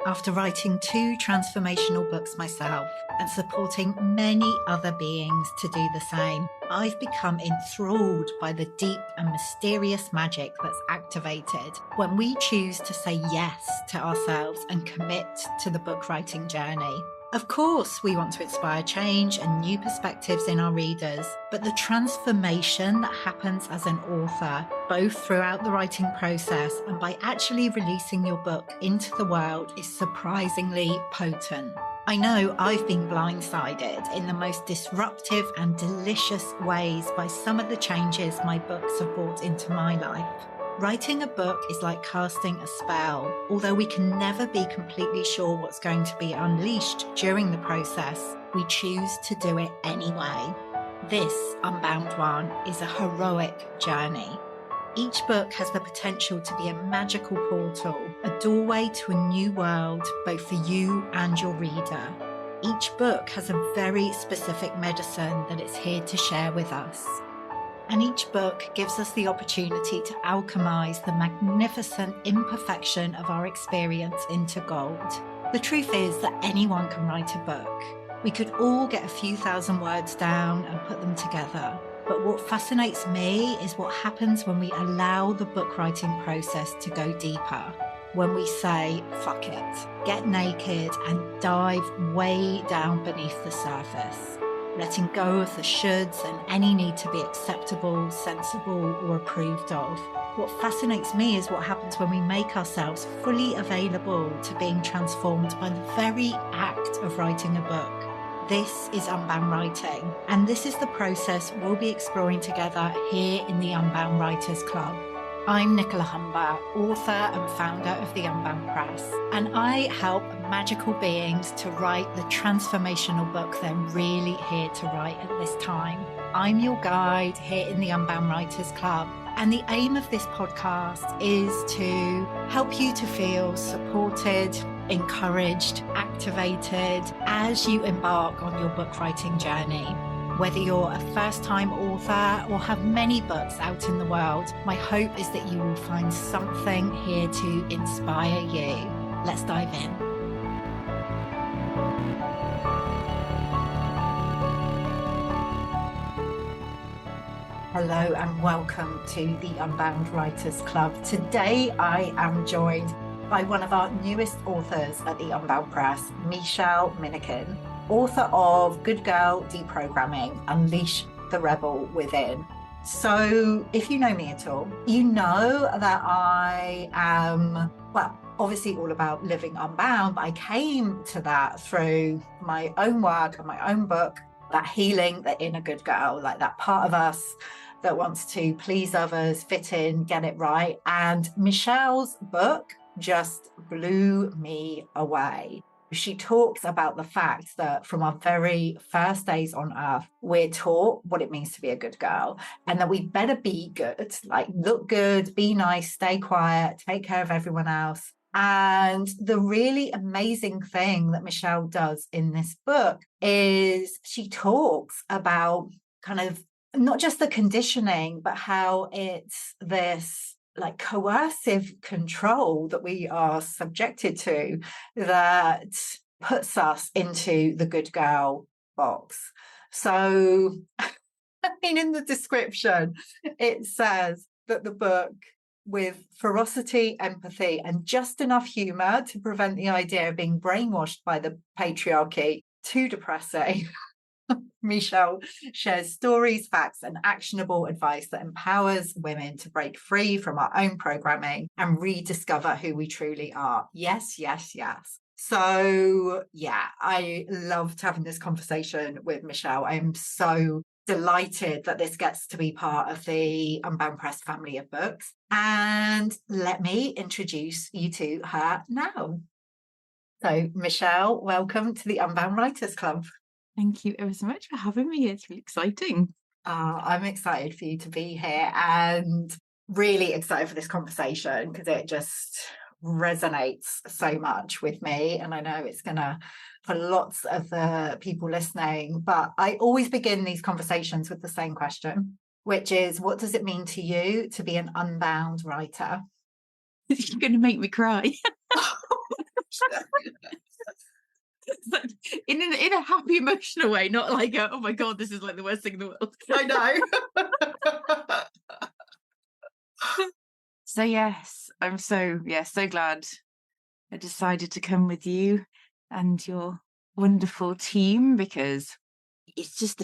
After writing 2 transformational books myself and supporting many other beings to do the same, I've become enthralled by the deep and mysterious magic that's activated when we choose to say yes to ourselves and commit to the book writing journey. Of course, we want to inspire change and new perspectives in our readers, but the transformation that happens as an author, both throughout the writing process and by actually releasing your book into the world, is surprisingly potent. I know I've been blindsided in the most disruptive and delicious ways by some of the changes my books have brought into my life. Writing a book is like casting a spell. Although we can never be completely sure what's going to be unleashed during the process, we choose to do it anyway. This Unbound one is a heroic journey. Each book has the potential to be a magical portal, a doorway to a new world, both for you and your reader. Each book has a very specific medicine that it's here to share with us. And each book gives us the opportunity to alchemize the magnificent imperfection of our experience into gold. The truth is that anyone can write a book. We could all get a few thousand words down and put them together. But what fascinates me is what happens when we allow the book writing process to go deeper. When we say, fuck it, get naked and dive way down beneath the surface. Letting go of the shoulds and any need to be acceptable, sensible, or approved of. What fascinates me is what happens when we make ourselves fully available to being transformed by the very act of writing a book. This is Unbound Writing, and this is the process we'll be exploring together here in the Unbound Writers Club. I'm Nicola, author and founder of the Unbound Press, and I help magical beings to write the transformational book they're really here to write at this time. I'm your guide here in the Unbound Writers Club, and the aim of this podcast is to help you to feel supported, encouraged, activated as you embark on your book writing journey. Whether you're a first-time author or have many books out in the world, my hope is that you will find something here to inspire you. Let's dive in. Hello and welcome to the Unbound Writers Club. Today I am joined by one of our newest authors at the Unbound Press, Michelle Minnikin, author of Good Girl Deprogramming, Unleash the Rebel Within. So if you know me at all, you know that I am, obviously all about living unbound, but I came to that through my own work and my own book, that healing, the inner good girl, like that part of us that wants to please others, fit in, get it right. And Michelle's book just blew me away. She talks about the fact that from our very first days on earth, we're taught what it means to be a good girl and that we better be good, like look good, be nice, stay quiet, take care of everyone else. And the really amazing thing that Michelle does in this book is she talks about kind of not just the conditioning, but how it's this like coercive control that we are subjected to that puts us into the good girl box. So, I mean, in the description, it says that the book, with ferocity, empathy, and just enough humor to prevent the idea of being brainwashed by the patriarchy too depressing, Michelle shares stories, facts, and actionable advice that empowers women to break free from our own programming and rediscover who we truly are. Yes, yes, yes. So, yeah, I loved having this conversation with Michelle. I'm so delighted that this gets to be part of the Unbound Press family of books. And let me introduce you to her now. So, Michelle, welcome to the Unbound Writers Club. Thank you ever so much for having me. It's really exciting. I'm excited for you to be here and really excited for this conversation because it just resonates so much with me. And I know it's going to for lots of the people listening. But I always begin these conversations with the same question, which is, what does it mean to you to be an unbound writer? You're going to make me cry. But in a happy, emotional way, not like oh my god, this is like the worst thing in the world. I know. So yes, I'm so glad I decided to come with you and your wonderful team, because it's just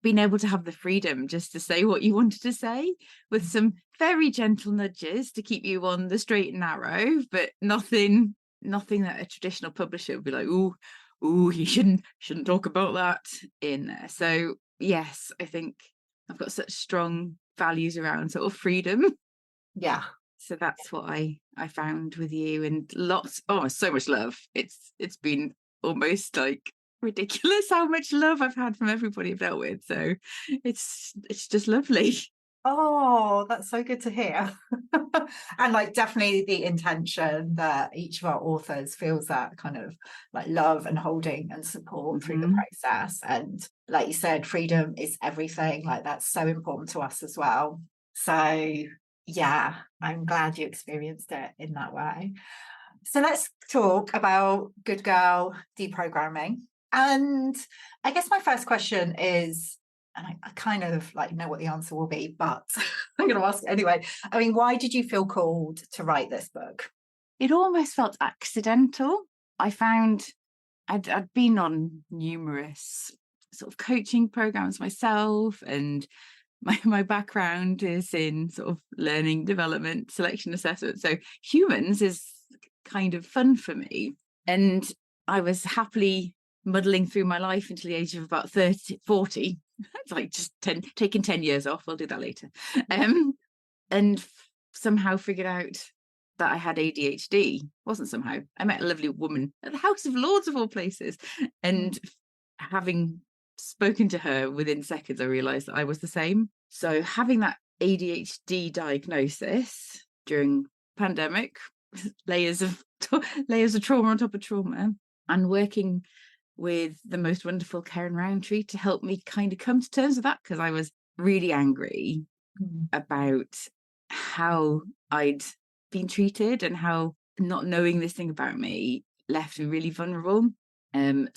being able to have the freedom just to say what you wanted to say, with some very gentle nudges to keep you on the straight and narrow, but nothing that a traditional publisher would be like, ooh, you shouldn't talk about that in there. So yes, I think I've got such strong values around sort of freedom. Yeah. So that's what I found with you, and so much love. It's been almost like ridiculous how much love I've had from everybody I've dealt with. So it's just lovely. Oh, that's so good to hear. And like definitely the intention that each of our authors feels that kind of like love and holding and support through the process. And like you said, freedom is everything. Like that's so important to us as well. So yeah, I'm glad you experienced it in that way. So let's talk about Good Girl Deprogramming. And I guess my first question is, and I kind of like know what the answer will be, but I'm going to ask it anyway. I mean, why did you feel called to write this book? It almost felt accidental. I found I'd been on numerous sort of coaching programs myself, and my background is in sort of learning development, selection assessment. So humans is kind of fun for me. And I was happily muddling through my life until the age of about 40. It's like just taking 10 years off. I'll do that later. And somehow figured out that I had ADHD. Wasn't somehow. I met a lovely woman at the House of Lords of all places. And having spoken to her within seconds, I realized that I was the same. So having that ADHD diagnosis during pandemic, layers of trauma on top of trauma, and working with the most wonderful Karen Roundtree to help me kind of come to terms with that, because I was really angry about how I'd been treated and how not knowing this thing about me left me really vulnerable. And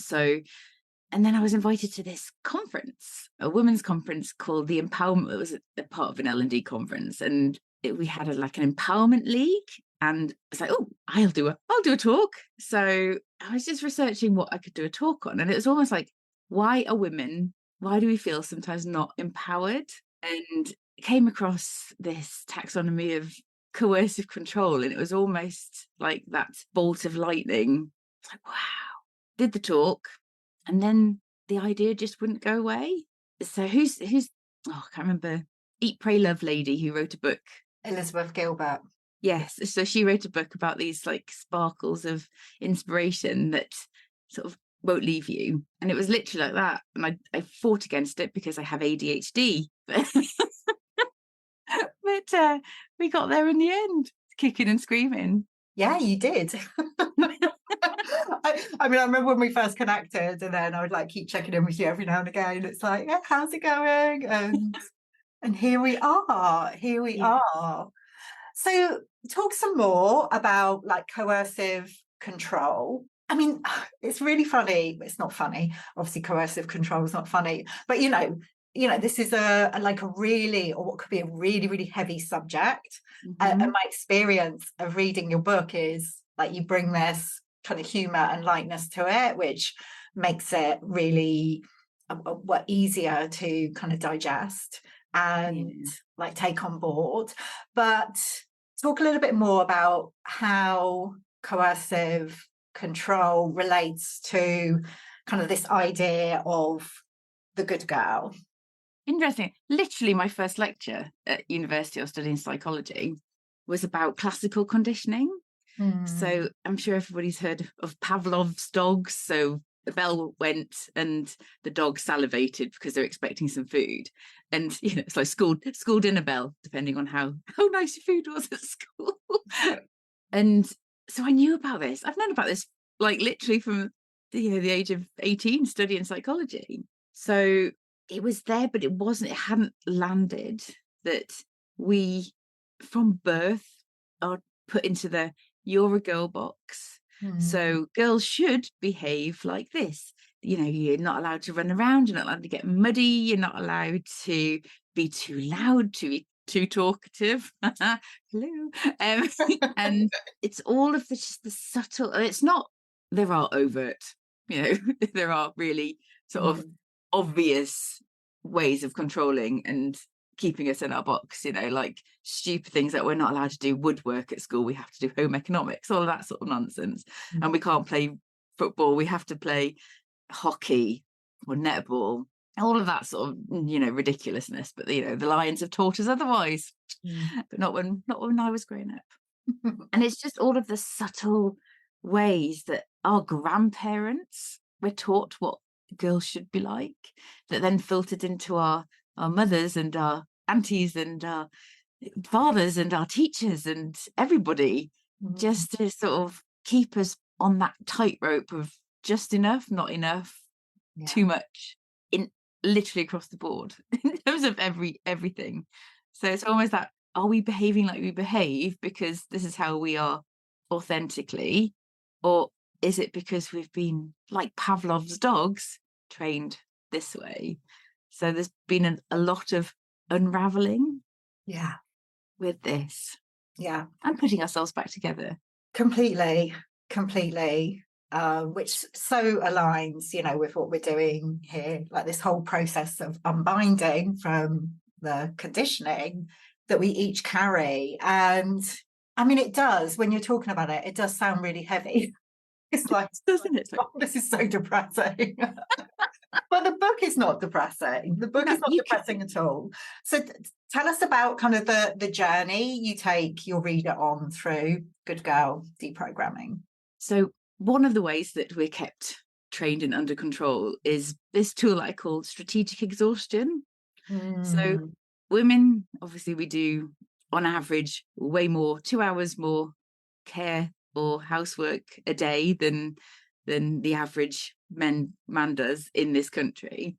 then I was invited to this conference, a women's conference called the Empowerment. It was a part of an L&D conference, and we had like an empowerment league. And I was like, oh, I'll do a talk. So I was just researching what I could do a talk on, and it was almost like, why are women? Why do we feel sometimes not empowered? And came across this taxonomy of coercive control, and it was almost like that bolt of lightning. It's like, wow. Did the talk, and then the idea just wouldn't go away. So who's I can't remember, Eat, Pray, Love lady who wrote a book. Elizabeth Gilbert. Yes, so she wrote a book about these like sparkles of inspiration that sort of won't leave you, and it was literally like that. And I fought against it because I have ADHD, but we got there in the end, kicking and screaming. Yeah, you did. I mean, I remember when we first connected, and then I would like keep checking in with you every now and again. It's like, yeah, how's it going? And here we are. Here we are. So talk some more about like coercive control. I mean, it's really funny. It's not funny. Obviously, coercive control is not funny. But this is a like a really, or what could be a really, really heavy subject. And my experience of reading your book is like you bring this kind of humor and lightness to it, which makes it really easier to kind of digest and like take on board. But talk a little bit more about how coercive control relates to kind of this idea of the good girl. Interesting. Literally, my first lecture at university, I was studying psychology, was about classical conditioning. So I'm sure everybody's heard of Pavlov's dogs. So the bell went and the dog salivated because they're expecting some food. And, it's like school dinner bell, depending on how nice your food was at school. And so I knew about this. I've known about this, like literally from the age of 18, studying psychology. So it was there, but it hadn't landed that we, from birth, are put into the you're a girl box, So girls should behave like this. You know, you're not allowed to run around, you're not allowed to get muddy, you're not allowed to be too loud, to be too talkative. Hello. And it's all of the just the subtle, and it's not, there are overt, you know, there are really sort of obvious ways of controlling and keeping us in our box, you know, like stupid things that we're not allowed to do woodwork at school, we have to do home economics, all of that sort of nonsense. And we can't play football, we have to play hockey or netball, all of that sort of, you know, ridiculousness. But you know, the Lions have taught us otherwise. But not when I was growing up. And it's just all of the subtle ways that our grandparents were taught what girls should be like, that then filtered into our mothers and our aunties and our fathers and our teachers and everybody, just to sort of keep us on that tightrope of just enough, not enough, too much, in literally across the board in terms of everything. So it's almost that, are we behaving like we behave because this is how we are authentically, or is it because we've been like Pavlov's dogs trained this way? So there's been a lot of unraveling with this, and putting ourselves back together. Completely, which so aligns, you know, with what we're doing here, like this whole process of unbinding from the conditioning that we each carry. And I mean, it does, when you're talking about it, it does sound really heavy. It's like, doesn't it? Oh, this is so depressing. But the book is not depressing. The book is not depressing at all. So tell us about kind of the journey you take your reader on through Good Girl Deprogramming. So one of the ways that we're kept trained and under control is this tool I call strategic exhaustion. So women, obviously, we do on average way more, 2 hours more care or housework a day than the average man does in this country.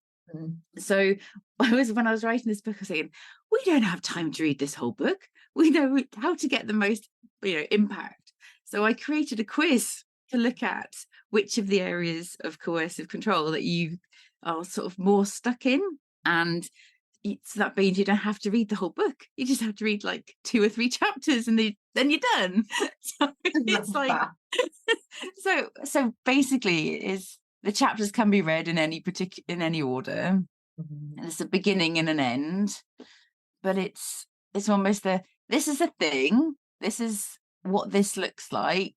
So when I was writing this book, I was saying, we don't have time to read this whole book. We know how to get the most, you know, impact. So I created a quiz to look at which of the areas of coercive control that you are sort of more stuck in. And so that means you don't have to read the whole book. You just have to read like 2 or 3 chapters and then you're done. So it's like, so basically is the chapters can be read in any order. And it's a beginning and an end, but it's almost this is a thing, this is what this looks like,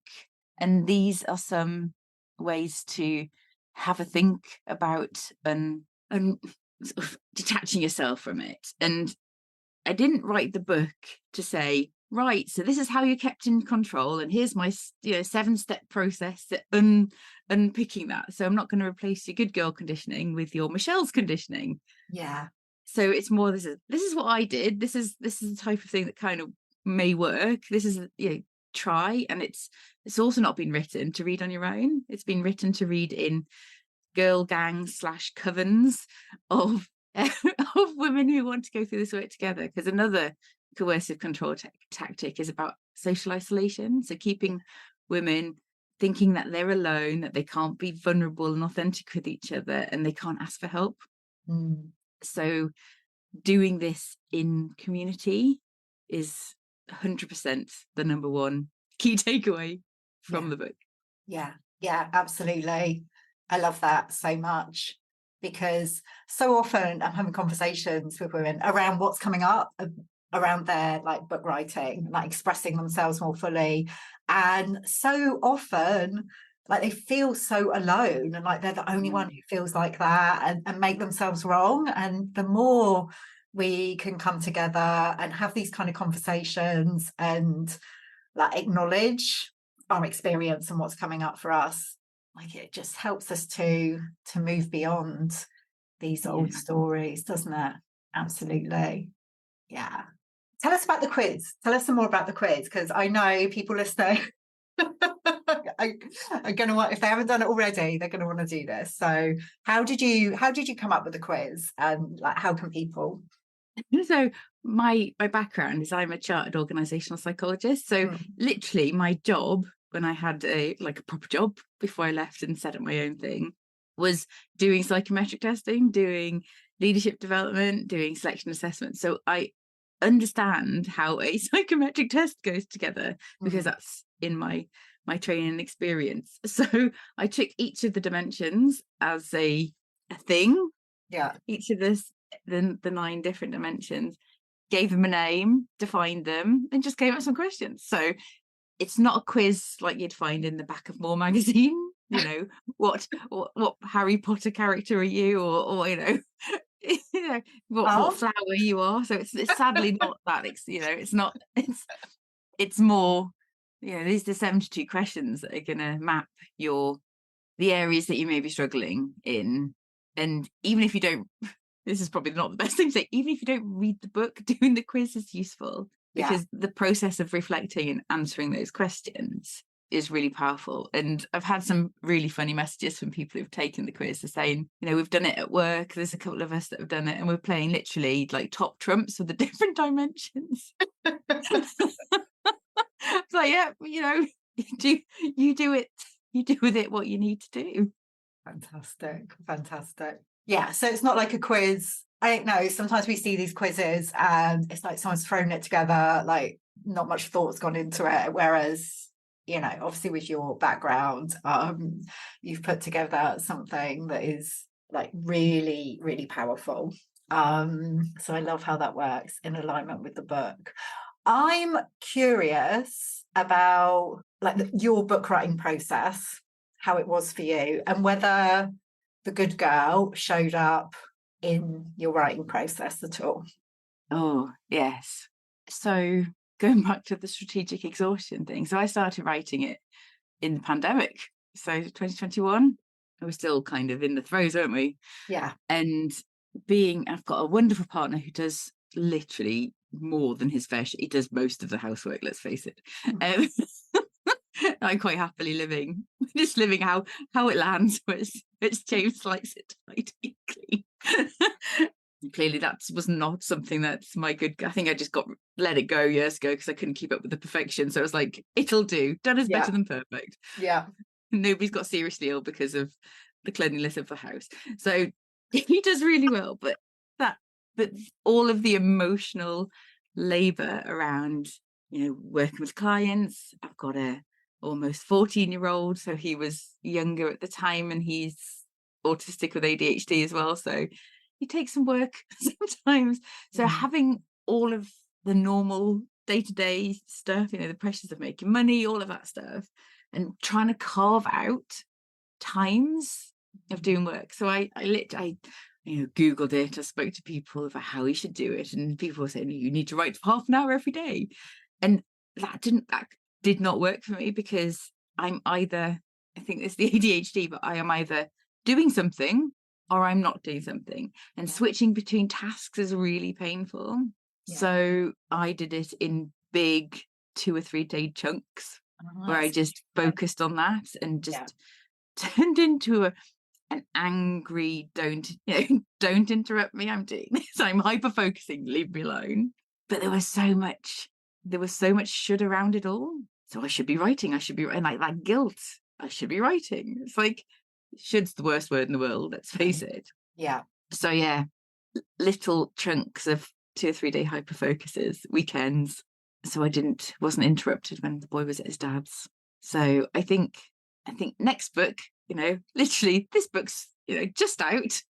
and these are some ways to have a think about and sort of detaching yourself from it. And I didn't write the book to say, right, so this is how you're kept in control, and here's my 7-step process to unpicking that. So I'm not going to replace your good girl conditioning with your Michelle's conditioning. So it's more, this is what I did, this is the type of thing that kind of may work, this is, you know, try. And it's also not been written to read on your own, it's been written to read in girl gangs / covens of women who want to go through this work together. Because another coercive control tactic is about social isolation, so keeping women thinking that they're alone, that they can't be vulnerable and authentic with each other, and they can't ask for help. So doing this in community is 100% the number one key takeaway from the book. Yeah, absolutely. I love that so much, because so often I'm having conversations with women around what's coming up around their like book writing, like expressing themselves more fully. And so often like they feel so alone, and like they're the only one who feels like that, and make themselves wrong. And the more we can come together and have these kind of conversations and like acknowledge our experience and what's coming up for us, like it just helps us to move beyond these old stories, doesn't it? Absolutely. Yeah. Tell us about the quiz. Tell us some more about the quiz, because I know people listening are going to want, if they haven't done it already, they're going to want to do this. So how did you come up with the quiz, and like how can people? So my background is I'm a chartered organizational psychologist. So literally my job when I had a proper job before I left and set up my own thing, was doing psychometric testing, doing leadership development, doing selection assessment. So I understand how a psychometric test goes together because that's in my training and experience. So I took each of the dimensions as a thing. Yeah. Each of the 9 different dimensions, gave them a name, defined them, and just came up with some questions. So it's not a quiz like you'd find in the back of More magazine, you know, what Harry Potter character are you, or you know, you know, what flower you are. So it's sadly not that. It's more, you know, these are 72 questions that are going to map the areas that you may be struggling in. And even if you don't, this is probably not the best thing to say, even if you don't read the book, doing the quiz is useful, because the process of reflecting and answering those questions is really powerful. And I've had some really funny messages from people who've taken the quiz, saying, you know, we've done it at work, there's a couple of us that have done it, and we're playing literally like top trumps with the different dimensions. It's like, yeah, you know, you do with it what you need to do. Fantastic. Yeah, so it's not like a quiz. I don't know, sometimes we see these quizzes and it's like someone's thrown it together, like not much thought's gone into it, whereas, you know, obviously with your background, you've put together something that is like really, really powerful. So I love how that works in alignment with the book. I'm curious about like your book writing process, how it was for you, and whether the Good Girl showed up in your writing process at all. Oh, yes. So going back to the strategic exhaustion thing. So I started writing it in the pandemic. So 2021, we were still kind of in the throes, weren't we? Yeah. And I've got a wonderful partner who does literally more than his fair share. He does most of the housework, let's face it. I'm quite happily living how it lands, which James likes it tidy clean. Clearly that was not something that's my good. I think I just let it go years ago because I couldn't keep up with the perfection. So I was like, it'll do. Done is better than perfect. Yeah. Nobody's got seriously ill because of the cleanliness of the house. So he does really well, but all of the emotional labor around, you know, working with clients. I've got a almost 14-year-old, so he was younger at the time, and he's autistic with ADHD as well, so he takes some work sometimes. So having all of the normal day-to-day stuff, you know, the pressures of making money, all of that stuff, and trying to carve out times of doing work. So I you know, Googled it. I spoke to people about how you should do it, and people were saying you need to write for half an hour every day, and that did not work for me, because I'm either, I think it's the ADHD, but I am either doing something or I'm not doing something, and switching between tasks is really painful. So I did it in big 2 or 3 day chunks where I just focused on that, and just turned into an angry, don't interrupt me, I'm doing this, I'm hyper focusing, leave me alone. But there was so much should around it all. So I should be writing, and like that guilt, I should be writing. It's like, should's the worst word in the world, let's face it. Yeah. So yeah, little chunks of 2 or 3 day hyper focuses, weekends, so I wasn't interrupted when the boy was at his dad's. So I think next book, you know, literally this book's, you know, just out.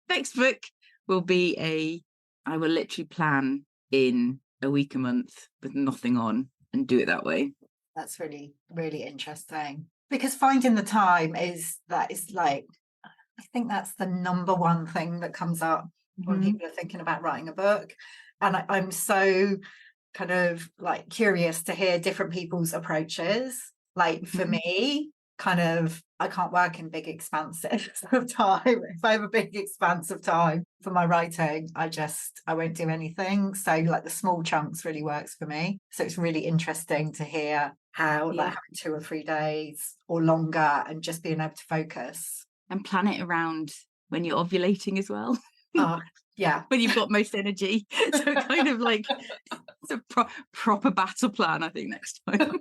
Next book will be I will literally plan in a week, a month, with nothing on, and do it that way. That's really, really interesting, because finding the time is like, I think that's the number one thing that comes up when people are thinking about writing a book. And I'm so kind of like curious to hear different people's approaches. Like for me, kind of, I can't work in big expanses of time. If I have a big expanse of time for my writing, I won't do anything. So like the small chunks really works for me. So it's really interesting to hear how like having 2 or 3 days or longer and just being able to focus. And plan it around when you're ovulating as well. Yeah. When you've got most energy. So kind of like, it's a proper battle plan, I think, next time.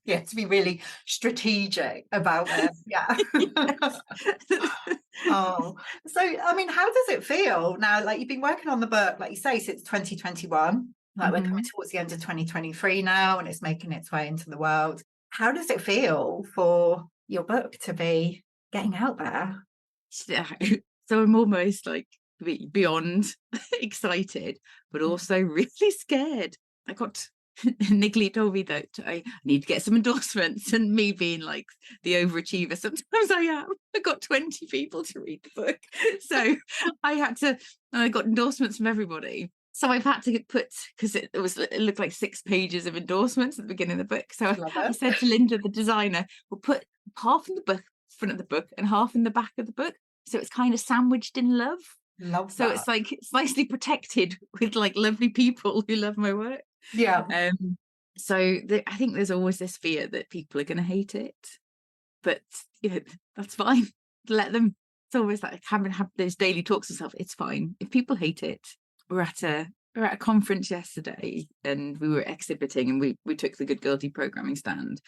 Yeah, to be really strategic about it. Yeah. Oh, so I mean, how does it feel now? Like you've been working on the book, like you say, since 2021. Like we're coming Mhm. towards the end of 2023 now, and it's making its way into the world. How does it feel for your book to be getting out there? Yeah. So I'm almost like beyond excited, but Mm. also really scared. I got Nicola told me that I need to get some endorsements, and me being like the overachiever, sometimes I am. I got 20 people to read the book. So I got endorsements from everybody. So I've had to put, because it looked like 6 pages of endorsements at the beginning of the book. So Love I it. said to Linda, the designer, we'll put half in the book, front of the book, and half in the back of the book. So it's kind of sandwiched in love. Love So that. it's like it's nicely protected with like lovely people who love my work. Yeah. Um, so I think there's always this fear that people are going to hate it, but you know, that's fine. Let them. It's always like having have those daily talks with myself. It's fine if people hate it. We're at a conference yesterday, and we were exhibiting, and we took the Good Girl Deprogramming stand,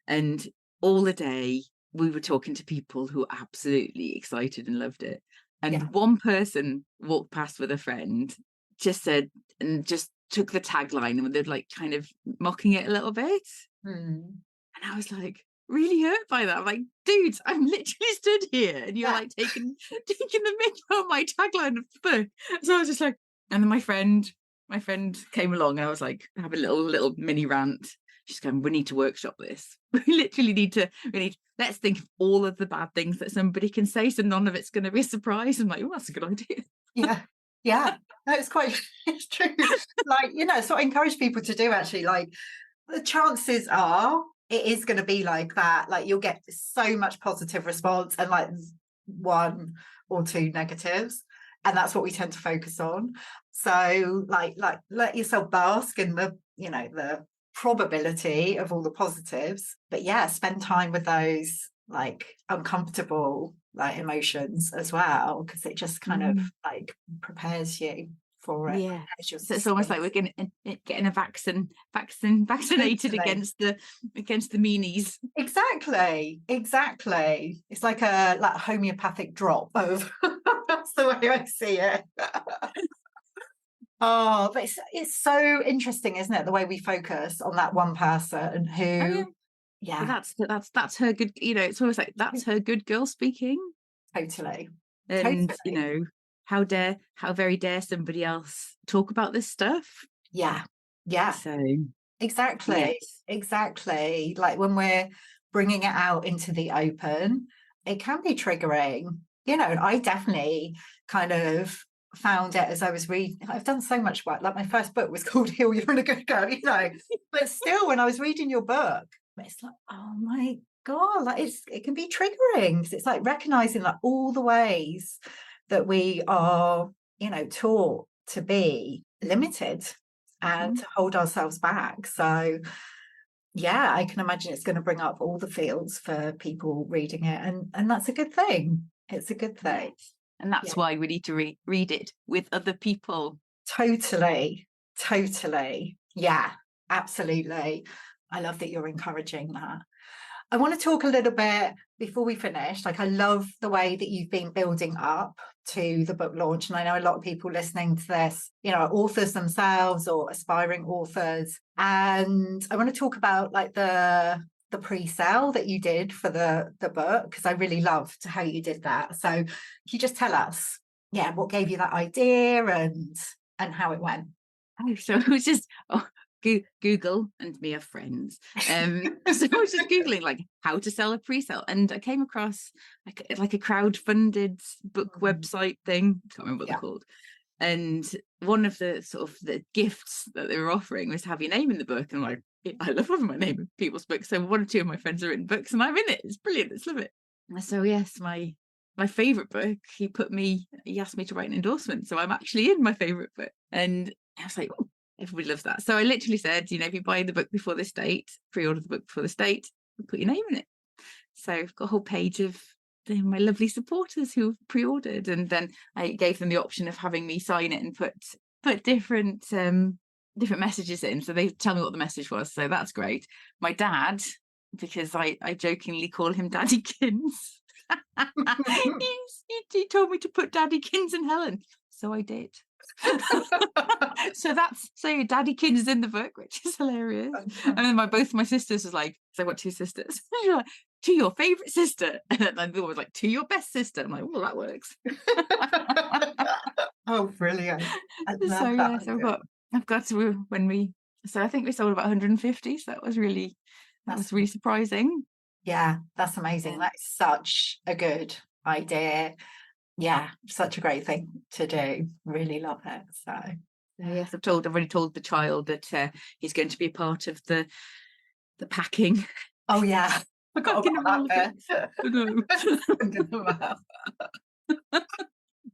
and all the day we were talking to people who were absolutely excited and loved it. Yeah. And one person walked past with a friend, just said, and just took the tagline, and they're like kind of mocking it a little bit. Mm. And I was like, really hurt by that. I'm like, dude, I'm literally stood here and you're Yeah. like taking the mick on my tagline of the book. So I was just like, and then my friend came along, and I was like, have a little mini rant. She's going, we need to workshop this. We literally let's think of all of the bad things that somebody can say, so none of it's going to be a surprise. I'm like, oh, that's a good idea. Yeah. Yeah. No, it's quite, it's true. Like, it's what I encourage people to do actually. Like, the chances are it is going to be like that. Like, you'll get so much positive response and like one or two negatives. And that's what we tend to focus on. So, like let yourself bask in the probability of all the positives. But yeah, spend time with those like uncomfortable like emotions as well, because it just kind of Mm, like prepares you for it, yeah. prepares your So it's almost system. like we're getting vaccinated Totally. against the meanies. Exactly. It's like a homeopathic drop of that's the way I see it. Oh, but it's so interesting, isn't it? The way we focus on that one person Oh yeah. who, But yeah, that's her good, it's always like that's her good girl speaking. totally, And totally. how very dare somebody else talk about this stuff. Yeah, yeah, So exactly, yes. exactly. Like when we're bringing it out into the open, it can be triggering, and I definitely kind of found it as I was reading. I've done so much work. Like my first book was called Heal You're in a Good Girl, but still when I was reading your book, it's like, oh my God, like it can be triggering. 'Cause it's like recognizing like all the ways that we are, taught to be limited and Mhm. to hold ourselves back. So yeah, I can imagine it's going to bring up all the feels for people reading it, and that's a good thing. It's a good thing. Yes. And that's Yeah, why we need to read it with other people. totally, totally. Yeah, absolutely. I love that you're encouraging that. I want to talk a little bit before we finish. Like, I love the way that you've been building up to the book launch. And I know a lot of people listening to this, are authors themselves or aspiring authors. And I want to talk about like the pre-sale that you did for the book, because I really loved how you did that. So can you just tell us, yeah, what gave you that idea and how it went? Oh, so it was just Google and me are friends. So I was just Googling like how to sell a pre-sale, and I came across like a crowd-funded book Mhm. website thing. I can't remember what they're Yeah, called. And one of the sort of the gifts that they were offering was to have your name in the book. And I'm like, I love having my name in people's books. So one or two of my friends are written books, and I'm in it. It's brilliant. It's love it. And so yes, my favorite book, he asked me to write an endorsement. So I'm actually in my favorite book. And I was like, oh, everybody loves that. So I literally said, if you buy the book before this date, pre-order the book before this date, put your name in it. So I've got a whole page of my lovely supporters who pre-ordered, and then I gave them the option of having me sign it and put different messages in, so they tell me what the message was. So that's great. My dad because I jokingly call him Daddykins. he told me to put Daddykins in Helen, so I did. So Daddykins is in the book, which is hilarious. And then both my sisters was like, so I've got two sisters. She's like, to your favourite sister, and then the other was like, to your best sister. I'm like, well, that works. Oh, brilliant! So yeah, so I've got to so I think we sold about 150. So that was really surprising. Yeah, that's amazing. That's such a good idea. Yeah, such a great thing to do. Really love it. So yes, I've already told the child that he's going to be part of the packing. Oh yeah, forgot about that bit.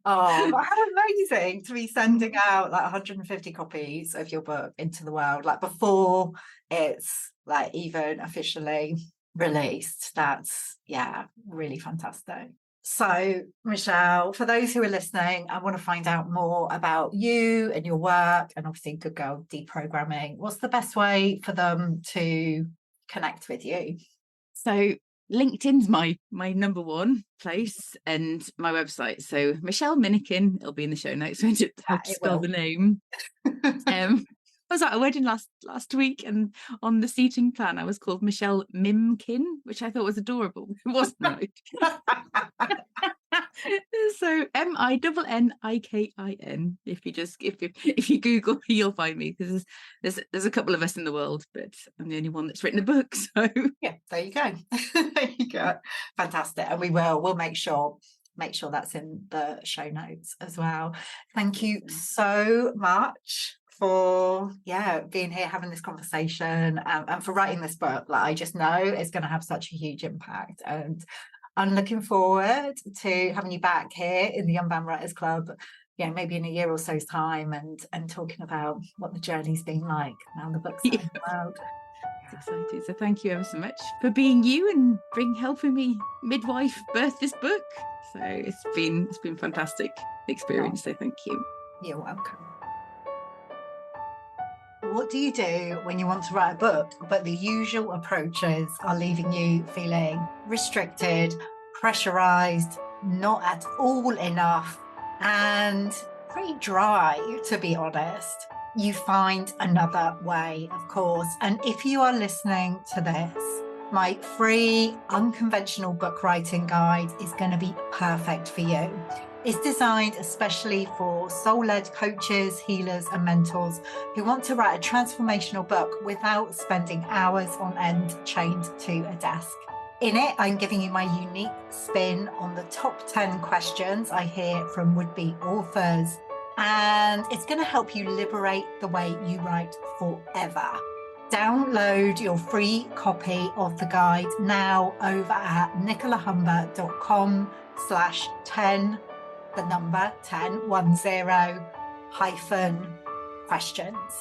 Oh, but how amazing to be sending out like 150 copies of your book into the world, like before it's like even officially released. That's, yeah, really fantastic. So, Michelle, for those who are listening, I want to find out more about you and your work and obviously Good Girl Deprogramming. What's the best way for them to connect with you? So LinkedIn's my number one place, and my website. So Michelle Minnikin, it'll be in the show notes when to help spell the name. I was at a wedding last week, and on the seating plan I was called Michelle Mimkin, which I thought was adorable. It wasn't right. So MINNIKIN. If you Google, you'll find me, because there's a couple of us in the world, but I'm the only one that's written a book. So yeah, there you go. There you go. Fantastic. And we'll make sure that's in the show notes as well. Thank you so much for being here, having this conversation, and for writing this book. Like, I just know it's going to have such a huge impact, and I'm looking forward to having you back here in the Unbound Writers Club, maybe in a year or so's time, and talking about what the journey's been like now the book's out in the world. It's exciting. So thank you ever so much for being you and helping me midwife birth this book. So it's been fantastic experience. So thank you. You're welcome. What do you do when you want to write a book, but the usual approaches are leaving you feeling restricted, pressurized, not at all enough, and pretty dry, to be honest? You find another way, of course. And if you are listening to this, my free unconventional book writing guide is going to be perfect for you. It's designed especially for soul-led coaches, healers, and mentors who want to write a transformational book without spending hours on end chained to a desk. In it, I'm giving you my unique spin on the top 10 questions I hear from would-be authors, and it's going to help you liberate the way you write forever. Download your free copy of the guide now over at nicolahumber.com/10, the number 10, 10 -questions.